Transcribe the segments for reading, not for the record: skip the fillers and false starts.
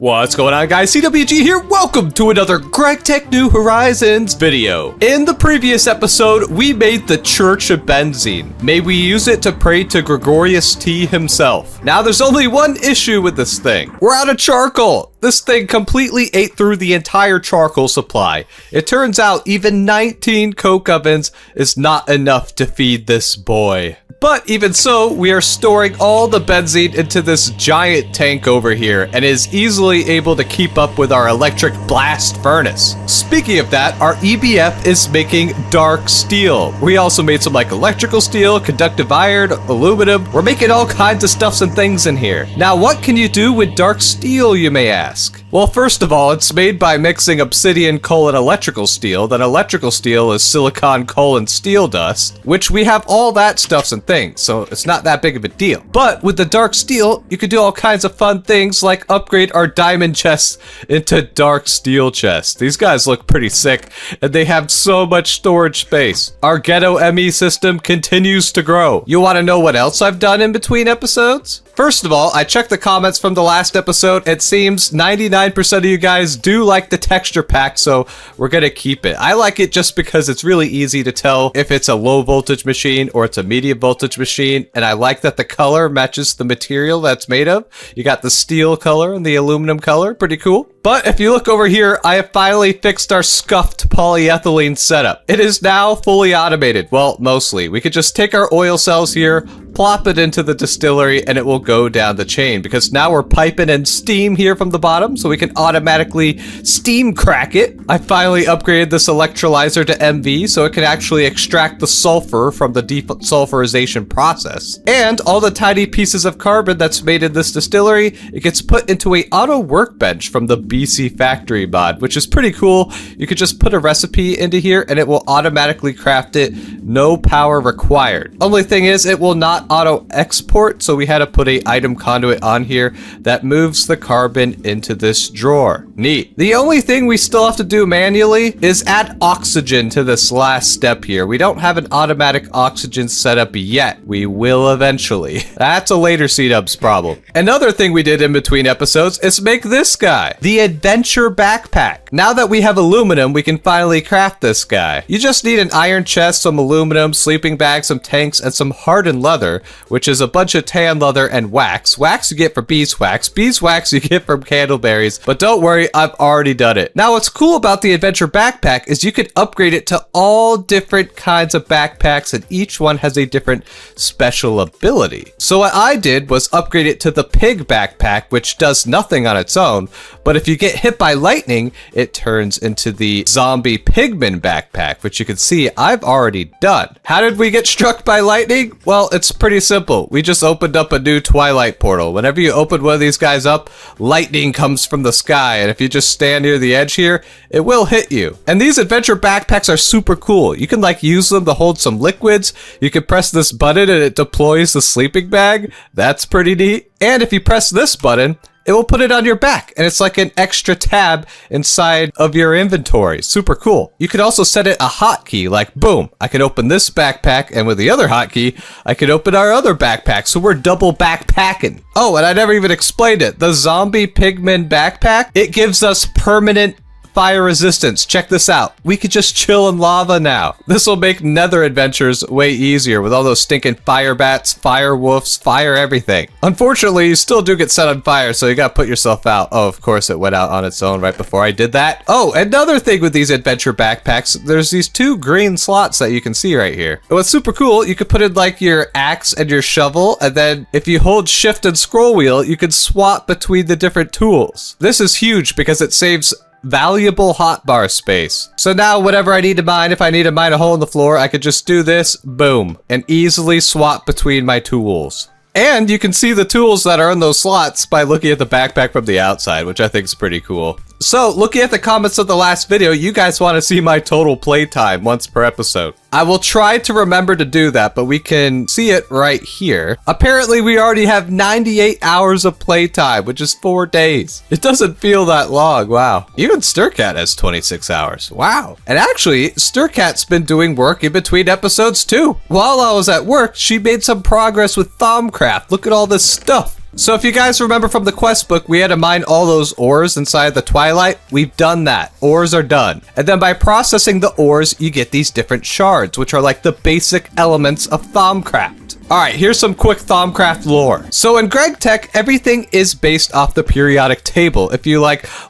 What's going on, guys? CWG here. Welcome to another Gregtech New Horizons video. In the previous episode, we made the Church of Benzene. May we use it to pray to Gregorius T himself. Now, there's only one issue with this thing. We're out of charcoal. This thing completely ate through the entire charcoal supply. It turns out even 19 coke ovens is not enough to feed this boy. But even so, we are storing all the benzene into this giant tank over here and is easily able to keep up with our electric blast furnace. Speaking of that, our EBF is making dark steel. We also made some like electrical steel, conductive iron, aluminum. We're making all kinds of stuffs and things in here. Now, what can you do with dark steel, you may ask? Well, first of all, it's made by mixing obsidian, coal, and electrical steel. Then electrical steel is silicon, coal, and steel dust, which we have all that stuffs and things, so it's not that big of a deal. But with the dark steel, you could do all kinds of fun things like upgrade our diamond chests into dark steel chests. These guys look pretty sick, and they have so much storage space. Our ghetto ME system continues to grow. You want to know what else I've done in between episodes? First of all, I checked the comments from the last episode. It seems 99% of you guys do like the texture pack, so we're gonna keep it. I like it just because it's really easy to tell if it's a low voltage machine or it's a medium voltage machine, and I like that the color matches the material that's made of. You got the steel color and the aluminum color, pretty cool. But if you look over here, I have finally fixed our scuffed polyethylene setup. It is now fully automated. Well, mostly. We could just take our oil cells here, plop it into the distillery, and it will go down the chain, because now we're piping in steam here from the bottom, so we can automatically steam crack it. I finally upgraded this electrolyzer to MV, so it can actually extract the sulfur from the desulfurization process. And all the tiny pieces of carbon that's made in this distillery, it gets put into a auto workbench from the BC Factory mod, which is pretty cool. You could just put a recipe into here and it will automatically craft it. No power required. Only thing is, it will not auto export, so we had to put a item conduit on here that moves the carbon into this drawer. Neat. The only thing we still have to do manually is add oxygen to this last step here. We don't have an automatic oxygen setup yet. We will eventually. That's a later C-Dubs problem. Another thing we did in between episodes is make this guy, the Adventure Backpack. Now that we have aluminum, we can finally craft this guy. You just need an iron chest, some aluminum, sleeping bags, some tanks, and some hardened leather, which is a bunch of tan leather and wax. Wax you get from beeswax. Beeswax you get from candleberries. But don't worry, I've already done it. Now, what's cool about the Adventure Backpack is you can upgrade it to all different kinds of backpacks, and each one has a different special ability. So what I did was upgrade it to the Pig Backpack, which does nothing on its own, but if you get hit by lightning, it turns into the Zombie Pigman Backpack, which you can see I've already done. How did we get struck by lightning? Well, it's pretty simple. We just opened up a new Twilight portal. Whenever you open one of these guys up, lightning comes from the sky, and if you just stand near the edge here, it will hit you. And these adventure backpacks are super cool. You can like use them to hold some liquids. You can press this button and it deploys the sleeping bag. That's pretty neat. And if you press this button, it will put it on your back, and it's like an extra tab inside of your inventory. Super cool. You could also set it a hotkey, like boom, I can open this backpack, and with the other hotkey, I can open our other backpack, so we're double backpacking. Oh, and I never even explained it. The Zombie Pigman Backpack, it gives us permanent fire resistance. Check this out. We could just chill in lava now. This will make nether adventures way easier with all those stinking fire bats, fire wolves, fire everything. Unfortunately, you still do get set on fire, so you gotta put yourself out. Oh, of course it went out on its own right before I did that. Oh, another thing with these adventure backpacks, there's these two green slots that you can see right here. And what's super cool, you could put in like your axe and your shovel, and then if you hold shift and scroll wheel, you can swap between the different tools. This is huge because it saves valuable hotbar space. So now whatever I need to mine, if I need to mine a hole in the floor, I could just do this, boom, and easily swap between my tools. And you can see the tools that are in those slots by looking at the backpack from the outside, which I think is pretty cool. So, looking at the comments of the last video, you guys want to see my total playtime once per episode. I will try to remember to do that, but we can see it right here. Apparently, we already have 98 hours of playtime, which is 4 days. It doesn't feel that long, wow. Even Stircat has 26 hours, wow. And actually, Stircat's been doing work in between episodes too. While I was at work, she made some progress with Thaumcraft. Look at all this stuff. So if you guys remember from the quest book, we had to mine all those ores inside the Twilight. We've done that. Ores are done. And then by processing the ores, you get these different shards, which are like the basic elements of Thaumcraft. Alright, here's some quick Thaumcraft lore. So in Gregtech, everything is based off the periodic table. If you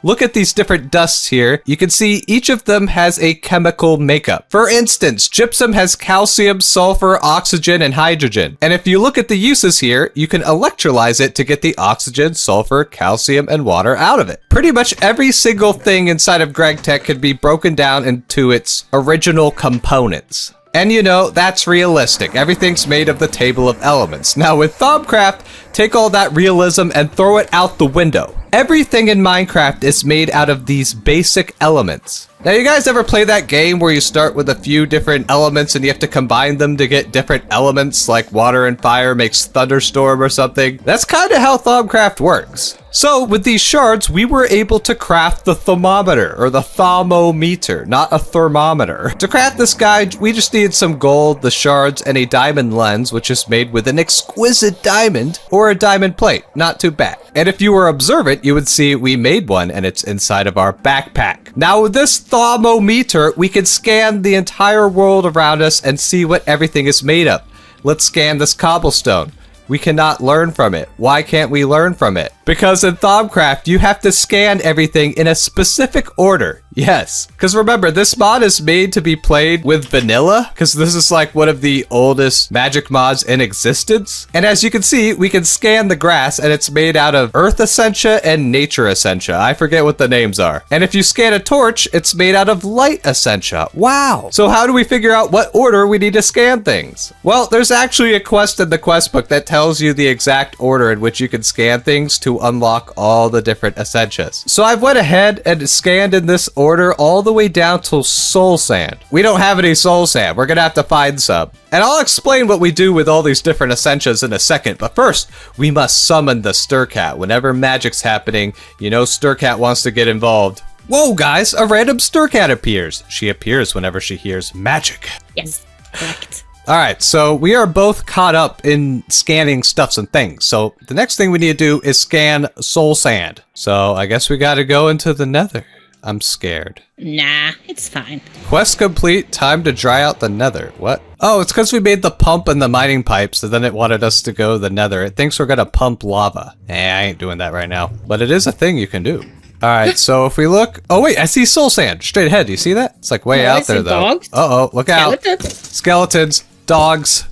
look at these different dusts here, you can see each of them has a chemical makeup. For instance, gypsum has calcium, sulfur, oxygen, and hydrogen. And if you look at the uses here, you can electrolyze it to get the oxygen, sulfur, calcium, and water out of it. Pretty much every single thing inside of Gregtech can be broken down into its original components. And you know, that's realistic. Everything's made of the table of elements. Now with Thaumcraft, take all that realism and throw it out the window. Everything in Minecraft is made out of these basic elements. Now you guys ever play that game where you start with a few different elements and you have to combine them to get different elements, like water and fire makes thunderstorm or something? That's kind of how Thaumcraft works. So with these shards, we were able to craft the thermometer, or the thermometer, not a thermometer. To craft this guy, we just needed some gold, the shards, and a diamond lens, which is made with an exquisite diamond, or a diamond plate. Not too bad. And if you were observant, you would see we made one, and it's inside of our backpack. Now with this thermometer, we can scan the entire world around us and see what everything is made of. Let's scan this cobblestone. We cannot learn from it. Why can't we learn from it? Because in Thaumcraft, you have to scan everything in a specific order. Yes. Because remember, this mod is made to be played with vanilla, because this is like one of the oldest magic mods in existence. And as you can see, we can scan the grass, and it's made out of Earth Essentia and Nature Essentia. I forget what the names are. And if you scan a torch, it's made out of Light Essentia. Wow. So how do we figure out what order we need to scan things? Well, there's actually a quest in the quest book that tells you the exact order in which you can scan things to unlock all the different essentias. So I've went ahead and scanned in this order all the way down to soul sand. We don't have any soul sand. We're gonna have to find some. And I'll explain what we do with all these different essentias in a second, but first, we must summon the Stircat. Whenever magic's happening, you know Stircat wants to get involved. Whoa guys, a random Stircat appears. She appears whenever she hears magic. Yes, correct. Alright, so we are both caught up in scanning stuffs and things. So the next thing we need to do is scan soul sand. So I guess we gotta go into the nether. I'm scared. Nah, it's fine. Quest complete, time to dry out the nether. What? Oh, it's because we made the pump and the mining pipes, and then it wanted us to go to the nether. It thinks we're gonna pump lava. I ain't doing that right now. But it is a thing you can do. Alright, so if we look... Oh wait, I see soul sand straight ahead. Do you see that? It's like way out there though. Dogs. Uh-oh, look out. Skeletons. Dogs.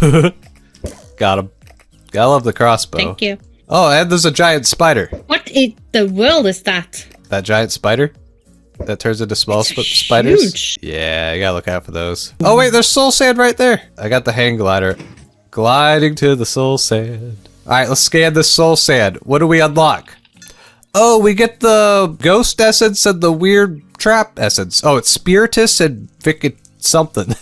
Got him. Gotta love the crossbow. Thank you. Oh, and there's a giant spider. What in the world is that? That giant spider? That turns into small spiders? Huge. Yeah, you gotta look out for those. Oh wait, there's soul sand right there. I got the hang glider. Gliding to the soul sand. Alright, let's scan this soul sand. What do we unlock? Oh, we get the ghost essence and the weird trap essence. Oh, it's spiritus and something.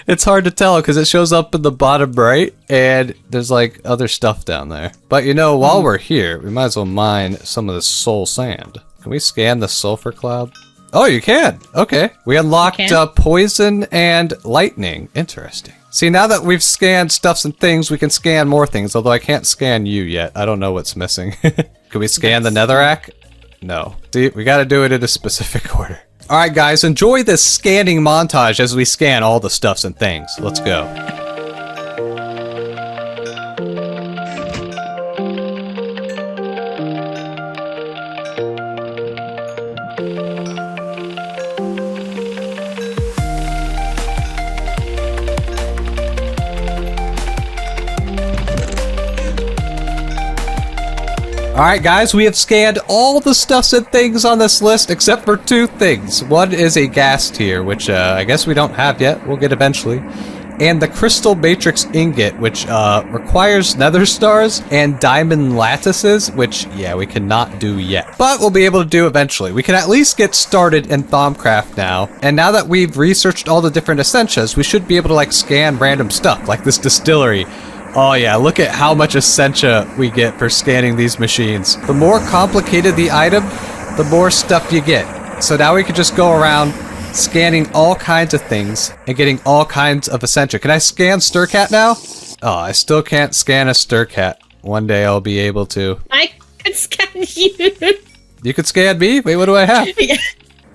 It's hard to tell because it shows up in the bottom right and there's like other stuff down there. But you know, while we're here, we might as well mine some of this soul sand. Can we scan the sulfur cloud? Oh, you can. Okay. We unlocked poison and lightning. Interesting. See, now that we've scanned stuffs and things, we can scan more things, although I can't scan you yet. I don't know what's missing. Can we scan the netherrack? No. See, we gotta do it in a specific order. Alright guys, enjoy this scanning montage as we scan all the stuffs and things. Let's go. Alright guys, we have scanned all the stuffs and things on this list except for two things. One is a gas tier, which I guess we don't have yet. We'll get eventually. And the crystal matrix ingot, which requires nether stars and diamond lattices, which, yeah, we cannot do yet. But we'll be able to do eventually. We can at least get started in Thaumcraft now. And now that we've researched all the different essentias, we should be able to like scan random stuff, like this distillery. Oh yeah, look at how much essentia we get for scanning these machines. The more complicated the item, the more stuff you get. So now we can just go around scanning all kinds of things and getting all kinds of essentia. Can I scan Stircat now? Oh, I still can't scan a Stircat. One day I'll be able to. I can scan you. You could scan me? Wait, what do I have? Yeah.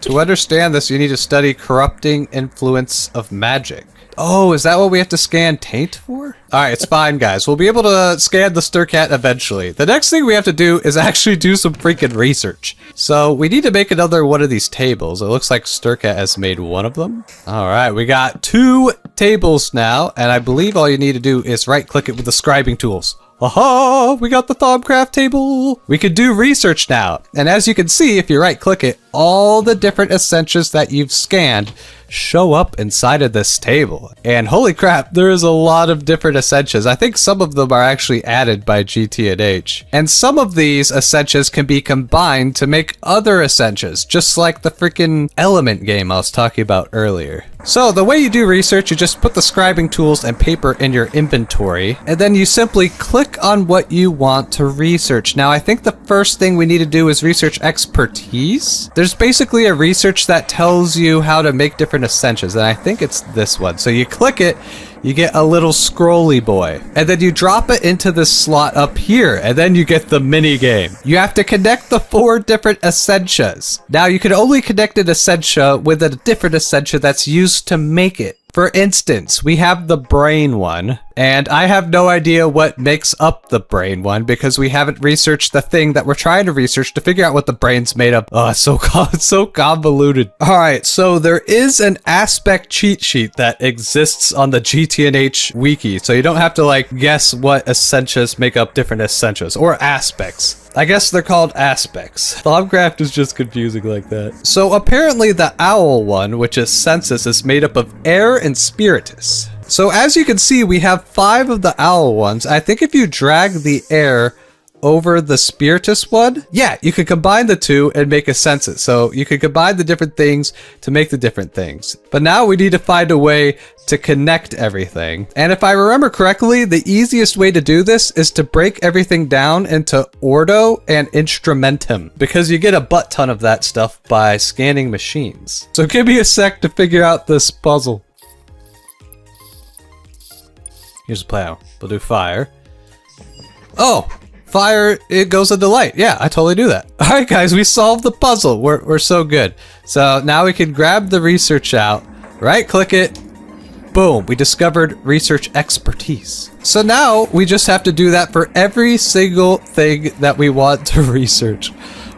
To understand this, you need to study corrupting influence of magic. Oh, is that what we have to scan taint for? Alright, it's fine, guys. We'll be able to scan the Stircat eventually. The next thing we have to do is actually do some freaking research. So, we need to make another one of these tables. It looks like Stircat has made one of them. Alright, we got 2 tables now, and I believe all you need to do is right-click it with the scribing tools. Aha! We got the Thaumcraft table! We can do research now. And as you can see, if you right-click it, all the different essentials that you've scanned show up inside of this table. And holy crap, there is a lot of different essentials. I think some of them are actually added by GTNH. And some of these essentials can be combined to make other essentials, just like the freaking element game I was talking about earlier. So the way you do research, you just put the scribing tools and paper in your inventory, and then you simply click on what you want to research. Now I think the first thing we need to do is research expertise. There's basically a research that tells you how to make different essentials, and I think it's this one. So you click it, you get a little scrolly boy, and then you drop it into this slot up here, and then you get the mini game. You have to connect the 4 different essentials. Now you can only connect an essentia with a different essentia that's used to make it. For instance, we have the brain one, and I have no idea what makes up the brain one because we haven't researched the thing that we're trying to research to figure out what the brain's made of. Oh, it's so convoluted. All right, so there is an aspect cheat sheet that exists on the GTNH wiki, so you don't have to like guess what essentials make up different essentials or aspects. I guess they're called aspects. Thaumcraft is just confusing like that. So apparently the owl one, which is census, is made up of air and spiritus. So as you can see, we have 5 of the owl ones. I think if you drag the air over the spiritus one, yeah, you could combine the 2 and make a census. So you could combine the different things to make the different things. But now we need to find a way to connect everything. And if I remember correctly, the easiest way to do this is to break everything down into ordo and instrumentum, because you get a butt ton of that stuff by scanning machines. So give me a sec to figure out this puzzle. Here's the plan. We'll do fire. Oh! Fire, it goes into light. Yeah, I totally do that. All right, guys, we solved the puzzle. We're so good. So now we can grab the research out, right-click it, boom, we discovered research expertise. So now we just have to do that for every single thing that we want to research,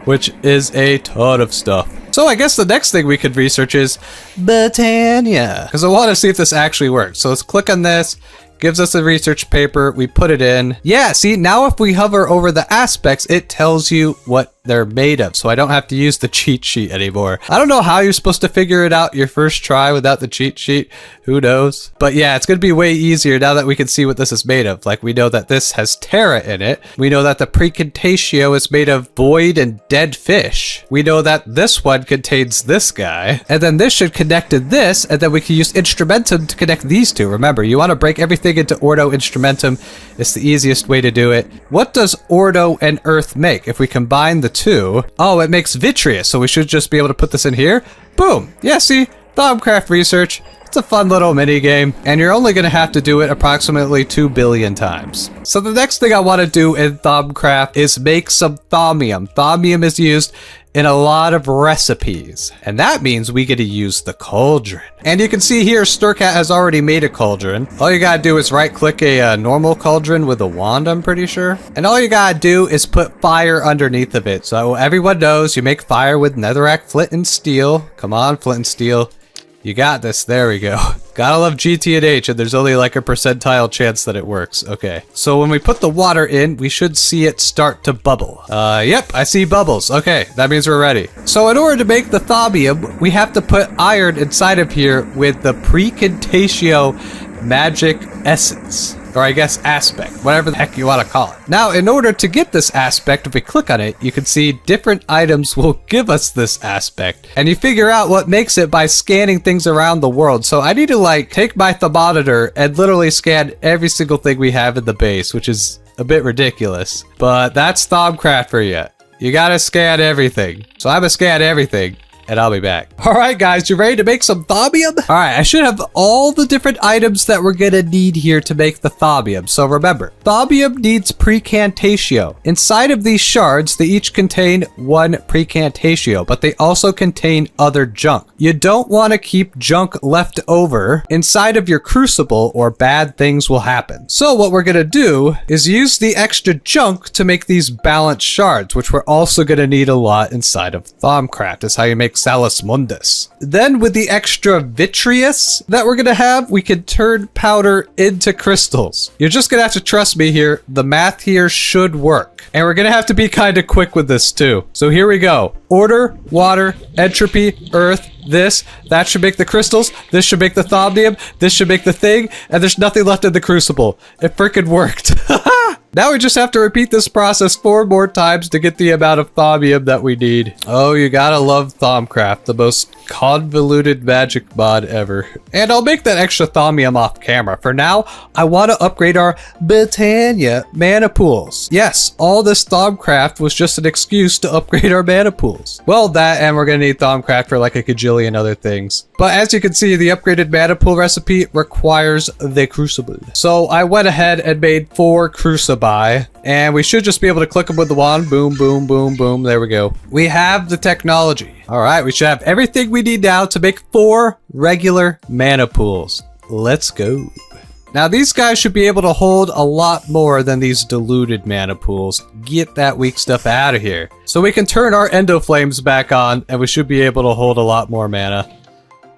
which is a ton of stuff. So I guess the next thing we could research is Botania, because I want to see if this actually works. So let's click on this. Gives us a research paper, we put it in. Yeah, see, now if we hover over the aspects, it tells you what they're made of, so I don't have to use the cheat sheet anymore. I don't know how you're supposed to figure it out your first try without the cheat sheet. Who knows? But yeah, it's gonna be way easier now that we can see what this is made of. Like, we know that this has Terra in it. We know that the Precontatio is made of void and dead fish. We know that this one contains this guy. And then this should connect to this, and then we can use Instrumentum to connect these 2. Remember, you want to break everything into Ordo Instrumentum. It's the easiest way to do it. What does Ordo and Earth make? If we combine the 2, oh, it makes Vitreous, so we should just be able to put this in here. Boom! Yeah, see? Thaumcraft research. It's a fun little mini game, and you're only going to have to do it approximately 2 billion times. So the next thing I want to do in Thaumcraft is make some thaumium. Thaumium is used in a lot of recipes, and that means we get to use the cauldron. And you can see here, Stircat has already made a cauldron. All you gotta do is right-click a normal cauldron with a wand, I'm pretty sure. And all you gotta do is put fire underneath of it. So everyone knows you make fire with netherrack, flint, and steel. Come on, flint and steel. You got this. There we go. Gotta love GTNH, and there's only like a percentile chance that it works. Okay. So when we put the water in, we should see it start to bubble. Yep, I see bubbles. Okay, that means we're ready. So in order to make the thaumium, we have to put iron inside of here with the Precontatio magic essence. Or I guess aspect, whatever the heck you want to call it. Now, in order to get this aspect, if we click on it, you can see different items will give us this aspect. And you figure out what makes it by scanning things around the world. So I need to like take my thermometer and literally scan every single thing we have in the base, which is a bit ridiculous. But that's Thaumcraft for you. You gotta scan everything. So I'm gonna scan everything. and I'll be back. All right, guys, you ready to make some thaumium? All right, I should have all the different items that we're gonna need here to make the thaumium. So remember, thaumium needs precantatio. Inside of these shards, they each contain one precantatio, but they also contain other junk. You don't want to keep junk left over inside of your crucible or bad things will happen. So what we're gonna do is use the extra junk to make these balanced shards, which we're also gonna need a lot inside of Thaumcraft. That's how you make Salus Mundus. Then with the extra vitreous that we're gonna have, we can turn powder into crystals. You're just gonna have to trust me here. The math here should work. And we're gonna have to be kind of quick with this too. So here we go. Order, water, entropy, earth, that should make the crystals, this should make the thaumium, this should make the thing, and there's nothing left in the crucible. It frickin' worked. Now we just have to repeat this process 4 more times to get the amount of thaumium that we need. Oh, you gotta love Thaumcraft, the most convoluted magic mod ever. And I'll make that extra thaumium off camera. For now, I want to upgrade our Britannia mana pools. Yes, all this Thaumcraft was just an excuse to upgrade our mana pools. Well, that, and we're gonna need Thaumcraft for like a gajillion other things. But as you can see, the upgraded mana pool recipe requires the crucible. So I went ahead and made 4 crucible. And we should just be able to click them with the wand. Boom, boom, boom, boom. There we go. We have the technology. All right, we should have everything we need now to make 4 regular mana pools. Let's go. Now these guys should be able to hold a lot more than these diluted mana pools. Get that weak stuff out of here. So we can turn our endo flames back on and we should be able to hold a lot more mana.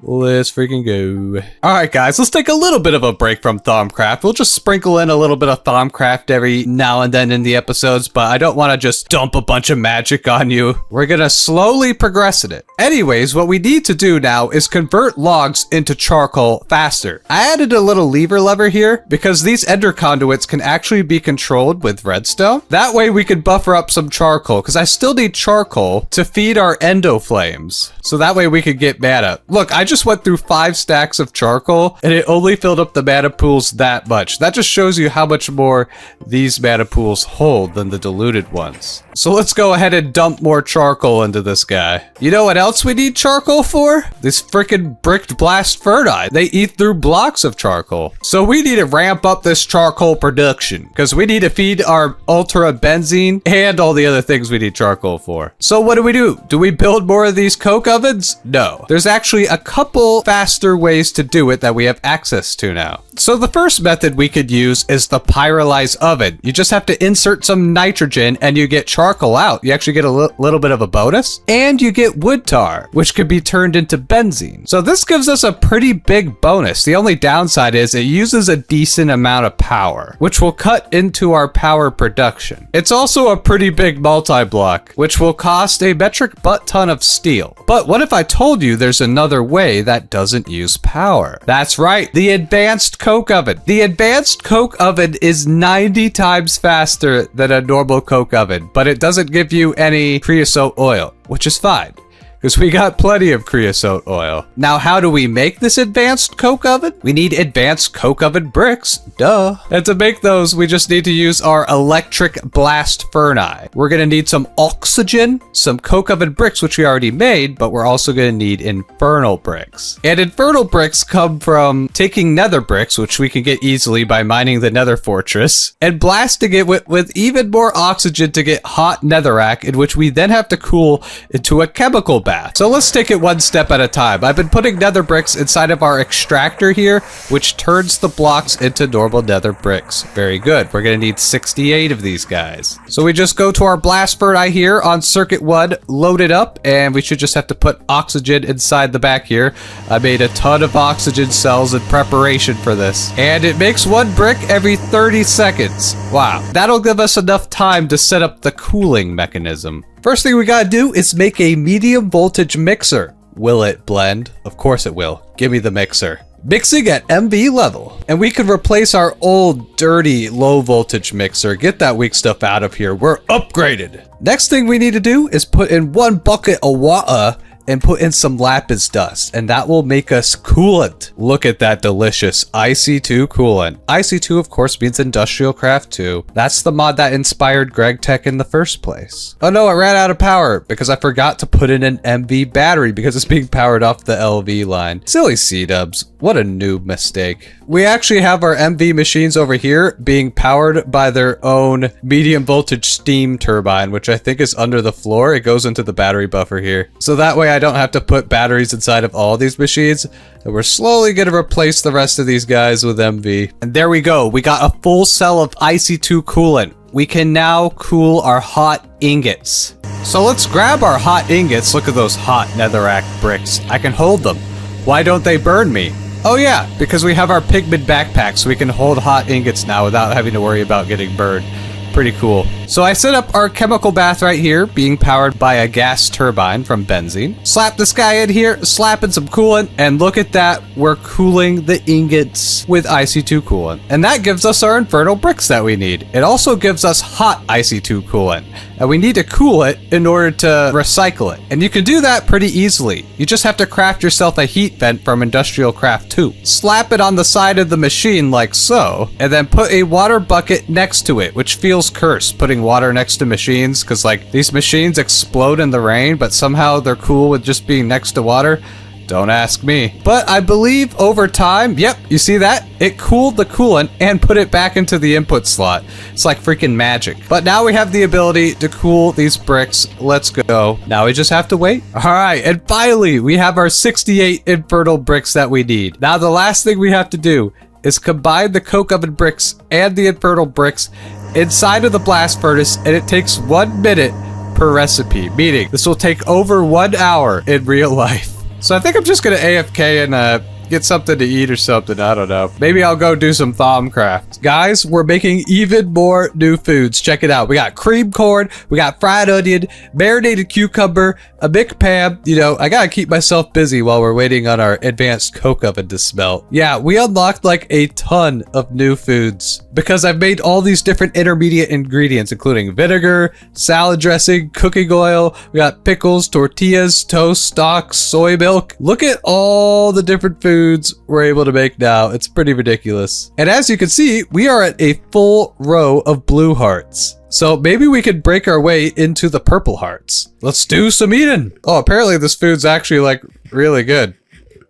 Let's freaking go. Alright guys, let's take a little bit of a break from Thaumcraft. We'll just sprinkle in a little bit of Thaumcraft every now and then in the episodes, but I don't want to just dump a bunch of magic on you. We're gonna slowly progress in it. Anyways, what we need to do now is convert logs into charcoal faster. I added a little lever here because these ender conduits can actually be controlled with redstone. That way we can buffer up some charcoal because I still need charcoal to feed our endo flames. So that way we could get mana. Look, I just went through 5 stacks of charcoal and it only filled up the mana pools that much. That just shows you how much more these mana pools hold than the diluted ones. So let's go ahead and dump more charcoal into this guy. You know what else we need charcoal for? This freaking bricked blast ferni. They eat through blocks of charcoal. So we need to ramp up this charcoal production because we need to feed our ultra benzene and all the other things we need charcoal for. So what do? Do we build more of these coke ovens? No. There's actually a couple faster ways to do it that we have access to now. So the first method we could use is the pyrolyze oven. You just have to insert some nitrogen and you get charcoal out. You actually get a little bit of a bonus and you get wood tar, which could be turned into benzene. So this gives us a pretty big bonus. The only downside is it uses a decent amount of power, which will cut into our power production. It's also a pretty big multi-block, which will cost a metric butt ton of steel. But what if I told you there's another way that doesn't use power? That's right, the advanced coke oven. The advanced coke oven is 90 times faster than a normal coke oven, but it doesn't give you any creosote oil, which is fine, because we got plenty of creosote oil. Now, how do we make this advanced coke oven? We need advanced coke oven bricks, duh. And to make those, we just need to use our electric blast ferni. We're gonna need some oxygen, some coke oven bricks, which we already made, but we're also gonna need infernal bricks. And infernal bricks come from taking nether bricks, which we can get easily by mining the nether fortress, and blasting it with even more oxygen to get hot netherrack, in which we then have to cool into a chemical bath. So let's take it one step at a time. I've been putting nether bricks inside of our extractor here, which turns the blocks into normal nether bricks. Very good. We're gonna need 68 of these guys. So we just go to our blast ferni here on circuit 1, load it up, and we should just have to put oxygen inside the back here. I made a ton of oxygen cells in preparation for this. And it makes 1 brick every 30 seconds. Wow. That'll give us enough time to set up the cooling mechanism. First thing we gotta do is make a medium voltage mixer. Will it blend? Of course it will. Give me the mixer. Mixing at MV level. And we could replace our old dirty low voltage mixer. Get that weak stuff out of here. We're upgraded. Next thing we need to do is put in 1 bucket of water and put in some lapis dust, and that will make us coolant. Look at that delicious IC2 coolant. IC2, of course, means Industrial Craft 2. That's the mod that inspired Gregtech in the first place. Oh no, I ran out of power because I forgot to put in an MV battery because it's being powered off the LV line. Silly C-dubs. What a noob mistake. We actually have our MV machines over here being powered by their own medium voltage steam turbine, which I think is under the floor. It goes into the battery buffer here. So that way I don't have to put batteries inside of all these machines. And we're slowly going to replace the rest of these guys with MV. And there we go. We got a full cell of IC2 coolant. We can now cool our hot ingots. So let's grab our hot ingots. Look at those hot netherrack bricks. I can hold them. Why don't they burn me? Oh yeah, because we have our pigment backpack, so we can hold hot ingots now without having to worry about getting burned. Pretty cool. So I set up our chemical bath right here, being powered by a gas turbine from benzene. Slap this guy in here, slap in some coolant, and look at that, we're cooling the ingots with IC2 coolant. And that gives us our infernal bricks that we need. It also gives us hot IC2 coolant, and we need to cool it in order to recycle it. And you can do that pretty easily. You just have to craft yourself a heat vent from Industrial Craft 2. Slap it on the side of the machine like so, and then put a water bucket next to it, which feels cursed, putting water next to machines, because like these machines explode in the rain, but somehow they're cool with just being next to water. Don't ask me. But I believe over time, yep, you see that? It cooled the coolant and put it back into the input slot. It's like freaking magic. But now we have the ability to cool these bricks. Let's go. Now we just have to wait. All right, and finally, we have our 68 infernal bricks that we need. Now the last thing we have to do is combine the coke oven bricks and the infernal bricks inside of the blast furnace, and it takes 1 minute per recipe, meaning this will take over 1 hour in real life. So I think I'm just gonna AFK and get something to eat or something. I don't know. Maybe I'll go do some Thaumcraft. Guys, we're making even more new foods. Check it out. We got cream corn, we got fried onion, marinated cucumber, a McPam. You know, I gotta keep myself busy while we're waiting on our advanced coke oven to smelt. Yeah, we unlocked like a ton of new foods because I've made all these different intermediate ingredients, including vinegar, salad dressing, cooking oil. We got pickles, tortillas, toast, stock, soy milk. Look at all the different foods we're able to make now. It's pretty ridiculous. And as you can see, we are at a full row of blue hearts. So maybe we could break our way into the purple hearts. Let's do some eating. Oh, apparently this food's actually like really good.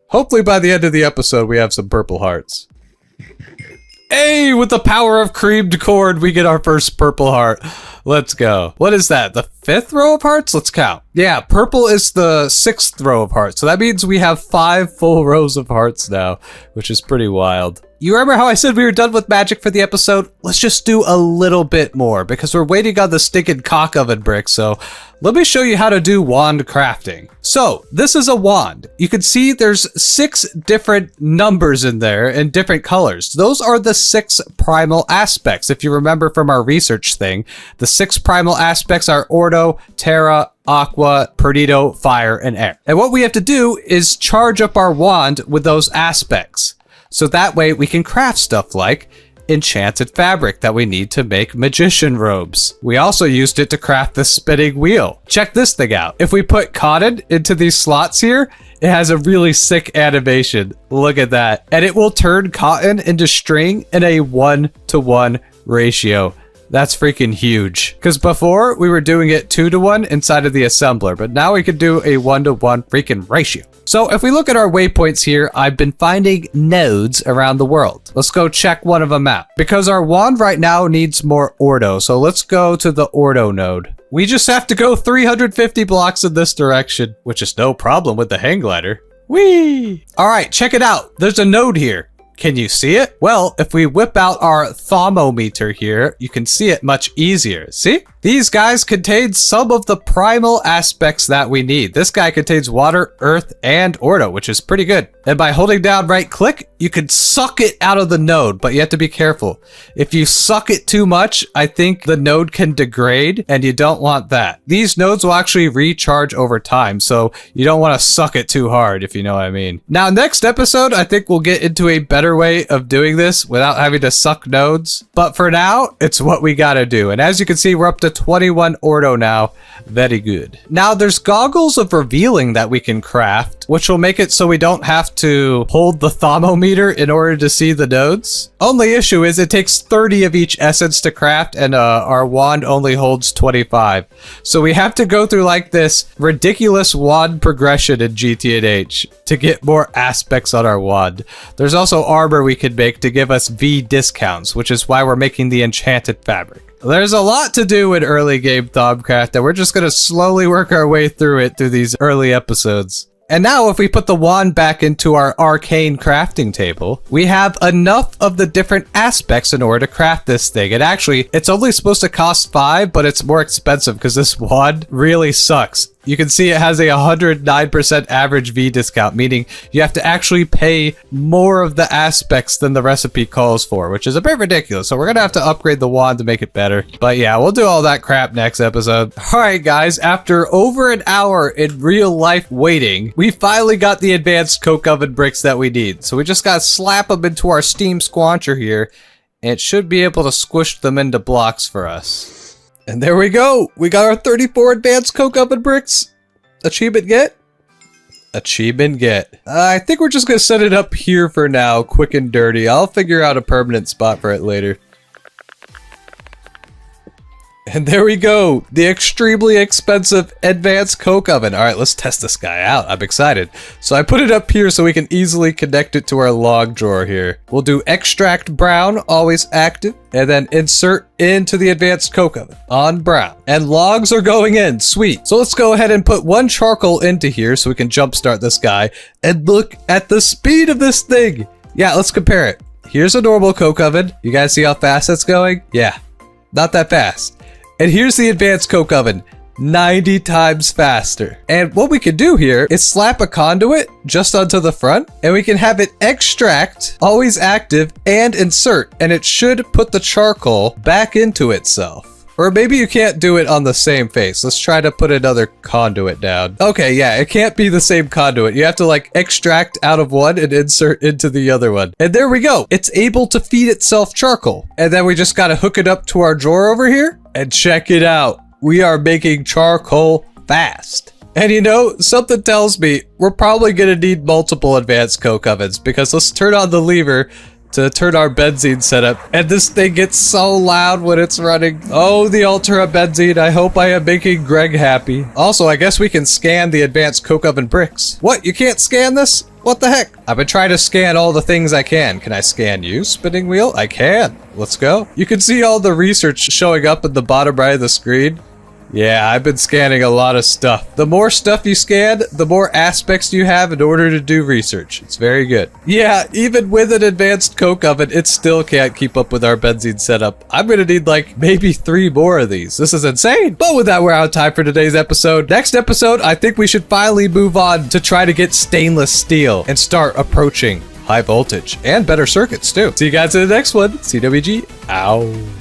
Hopefully by the end of the episode, we have some purple hearts. Hey, with the power of creamed corn, we get our first purple heart. Let's go. What is that? The 5th row of hearts? Let's count. Yeah, purple is the 6th row of hearts. So that means we have 5 full rows of hearts now, which is pretty wild. You remember how I said we were done with magic for the episode? Let's just do a little bit more because we're waiting on the stinking cock oven brick. So let me show you how to do wand crafting. So this is a wand. You can see there's 6 different numbers in there in different colors. Those are the 6 primal aspects. If you remember from our research thing, the 6 primal aspects are Ordo, Terra, Aqua, Perdido, Fire, and Air. And what we have to do is charge up our wand with those aspects. So that way we can craft stuff like enchanted fabric that we need to make magician robes. We also used it to craft the spinning wheel. Check this thing out. If we put cotton into these slots here, it has a really sick animation. Look at that. And it will turn cotton into string in a 1-to-1 ratio. That's freaking huge. Because before we were doing it 2-to-1 inside of the assembler, but now we can do a 1-to-1 freaking ratio. So if we look at our waypoints here, I've been finding nodes around the world. Let's go check one of them out. Because our wand right now needs more Ordo, so let's go to the Ordo node. We just have to go 350 blocks in this direction, which is no problem with the hang glider. Whee! All right, check it out. There's a node here. Can you see it? Well, if we whip out our thermometer here, you can see it much easier. See? These guys contain some of the primal aspects that we need. This guy contains water, earth, and Ordo, which is pretty good. And by holding down right click, you can suck it out of the node, but you have to be careful. If you suck it too much, I think the node can degrade, and you don't want that. These nodes will actually recharge over time, so you don't want to suck it too hard, if you know what I mean. Now, next episode, I think we'll get into a better way of doing this without having to suck nodes. But for now, it's what we gotta do. And as you can see, we're up to 21 ordo now. Very good. Now there's goggles of revealing that we can craft, which will make it so we don't have to hold the thermometer in order to see the nodes. Only issue is it takes 30 of each essence to craft, and our wand only holds 25. So we have to go through like this ridiculous wand progression in GTNH to get more aspects on our wand. There's also armor we could make to give us V discounts, which is why we're making the enchanted fabric. There's a lot to do in early game Thaumcraft, and we're just going to slowly work our way through it through these early episodes. And now if we put the wand back into our arcane crafting table, we have enough of the different aspects in order to craft this thing. And actually, it's only supposed to cost 5, but it's more expensive because this wand really sucks. You can see it has a 109% average V discount, meaning you have to actually pay more of the aspects than the recipe calls for, which is a bit ridiculous. So we're going to have to upgrade the wand to make it better. But yeah, we'll do all that crap next episode. All right, guys, after over an hour in real life waiting, we finally got the advanced coke oven bricks that we need. So we just got to slap them into our steam squancher here, and it should be able to squish them into blocks for us. And there we go. We got our 34 advanced coke oven bricks. Achievement get? Achievement get. I think we're just going to set it up here for now, quick and dirty. I'll figure out a permanent spot for it later. And there we go, the extremely expensive advanced coke oven. All right, let's test this guy out. I'm excited. So I put it up here so we can easily connect it to our log drawer here. We'll do extract brown, always active, and then insert into the advanced coke oven on brown. And logs are going in, sweet. So let's go ahead and put 1 charcoal into here so we can jumpstart this guy. And look at the speed of this thing. Yeah, let's compare it. Here's a normal coke oven. You guys see how fast it's going? Yeah, not that fast. And here's the advanced coke oven, 90 times faster. And what we can do here is slap a conduit just onto the front, and we can have it extract, always active, and insert, and it should put the charcoal back into itself. Or maybe you can't do it on the same face. Let's try to put another conduit down. Okay, yeah, it can't be the same conduit. You have to like extract out of one and insert into the other one. And there we go. It's able to feed itself charcoal. And then we just gotta hook it up to our drawer over here. And check it out. We are making charcoal fast. And you know, something tells me we're probably gonna need multiple advanced coke ovens, because let's turn on the lever to turn our benzene setup, and this thing gets so loud when it's running. Oh, the ultra benzene. I hope I am making Greg happy. Also, I guess we can scan the advanced coke oven bricks. What, you can't scan this? What the heck? I've been trying to scan all the things I can. Can I scan you, spinning wheel? I can. Let's go. You can see all the research showing up at the bottom right of the screen. Yeah, I've been scanning a lot of stuff. The more stuff you scan, the more aspects you have in order to do research. It's very good. Yeah, even with an advanced coke oven, it still can't keep up with our benzene setup. I'm gonna need like maybe 3 more of these. This is insane. But with that, we're out of time for today's episode. Next episode, I think we should finally move on to try to get stainless steel and start approaching high voltage and better circuits too. See you guys in the next one. CWG, ow.